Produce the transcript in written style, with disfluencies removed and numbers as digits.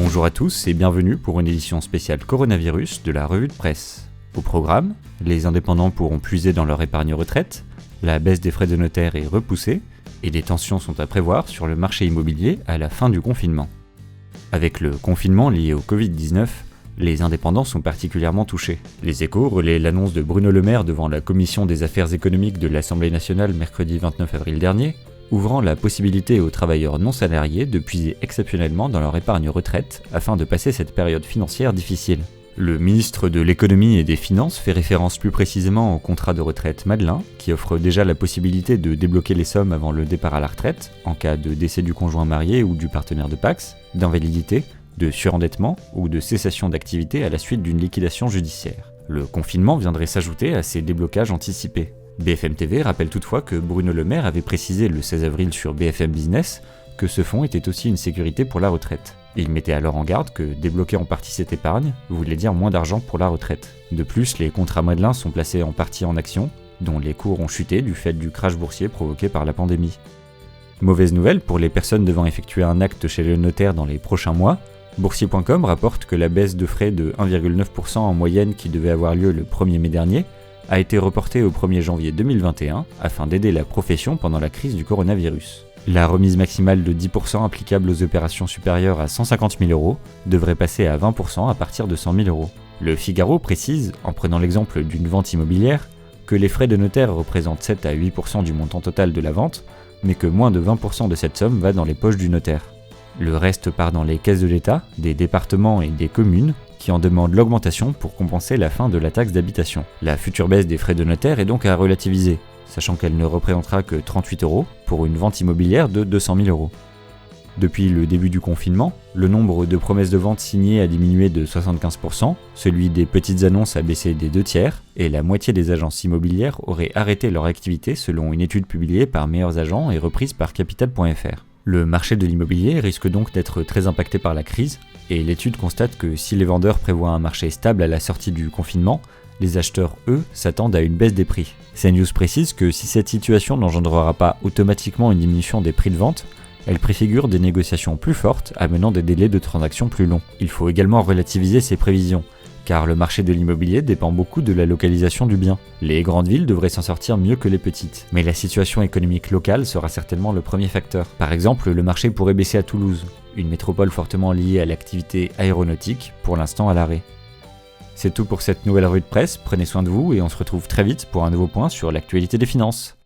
Bonjour à tous et bienvenue pour une édition spéciale coronavirus de la revue de presse. Au programme, les indépendants pourront puiser dans leur épargne retraite, la baisse des frais de notaire est repoussée et des tensions sont à prévoir sur le marché immobilier à la fin du confinement. Avec le confinement lié au Covid-19, les indépendants sont particulièrement touchés. Les Échos relaient l'annonce de Bruno Le Maire devant la Commission des affaires économiques de l'Assemblée nationale mercredi 29 avril dernier, ouvrant la possibilité aux travailleurs non salariés de puiser exceptionnellement dans leur épargne retraite afin de passer cette période financière difficile. Le ministre de l'économie et des finances fait référence plus précisément au contrat de retraite Madelin, qui offre déjà la possibilité de débloquer les sommes avant le départ à la retraite, en cas de décès du conjoint marié ou du partenaire de Pacs, d'invalidité, de surendettement ou de cessation d'activité à la suite d'une liquidation judiciaire. Le confinement viendrait s'ajouter à ces déblocages anticipés. BFM TV rappelle toutefois que Bruno Le Maire avait précisé le 16 avril sur BFM Business que ce fonds était aussi une sécurité pour la retraite. Il mettait alors en garde que débloquer en partie cette épargne voulait dire moins d'argent pour la retraite. De plus, les contrats Madelin sont placés en partie en actions, dont les cours ont chuté du fait du crash boursier provoqué par la pandémie. Mauvaise nouvelle pour les personnes devant effectuer un acte chez le notaire dans les prochains mois. Boursier.com rapporte que la baisse de frais de 1,9% en moyenne qui devait avoir lieu le 1er mai dernier a été reportée au 1er janvier 2021 afin d'aider la profession pendant la crise du coronavirus. La remise maximale de 10% applicable aux opérations supérieures à 150 000 € devrait passer à 20% à partir de 100 000 €. Le Figaro précise, en prenant l'exemple d'une vente immobilière, que les frais de notaire représentent 7 à 8% du montant total de la vente, mais que moins de 20% de cette somme va dans les poches du notaire. Le reste part dans les caisses de l'État, des départements et des communes, qui en demandent l'augmentation pour compenser la fin de la taxe d'habitation. La future baisse des frais de notaire est donc à relativiser, sachant qu'elle ne représentera que 38 € pour une vente immobilière de 200 000 €. Depuis le début du confinement, le nombre de promesses de vente signées a diminué de 75%, celui des petites annonces a baissé des 2/3, et la moitié des agences immobilières auraient arrêté leur activité selon une étude publiée par Meilleurs Agents et reprise par Capital.fr. Le marché de l'immobilier risque donc d'être très impacté par la crise, et l'étude constate que si les vendeurs prévoient un marché stable à la sortie du confinement, les acheteurs, eux, s'attendent à une baisse des prix. CNews précise que si cette situation n'engendrera pas automatiquement une diminution des prix de vente, elle préfigure des négociations plus fortes amenant des délais de transaction plus longs. Il faut également relativiser ces prévisions, car le marché de l'immobilier dépend beaucoup de la localisation du bien. Les grandes villes devraient s'en sortir mieux que les petites, mais la situation économique locale sera certainement le premier facteur. Par exemple, le marché pourrait baisser à Toulouse, une métropole fortement liée à l'activité aéronautique, pour l'instant à l'arrêt. C'est tout pour cette nouvelle revue de presse, prenez soin de vous et on se retrouve très vite pour un nouveau point sur l'actualité des finances.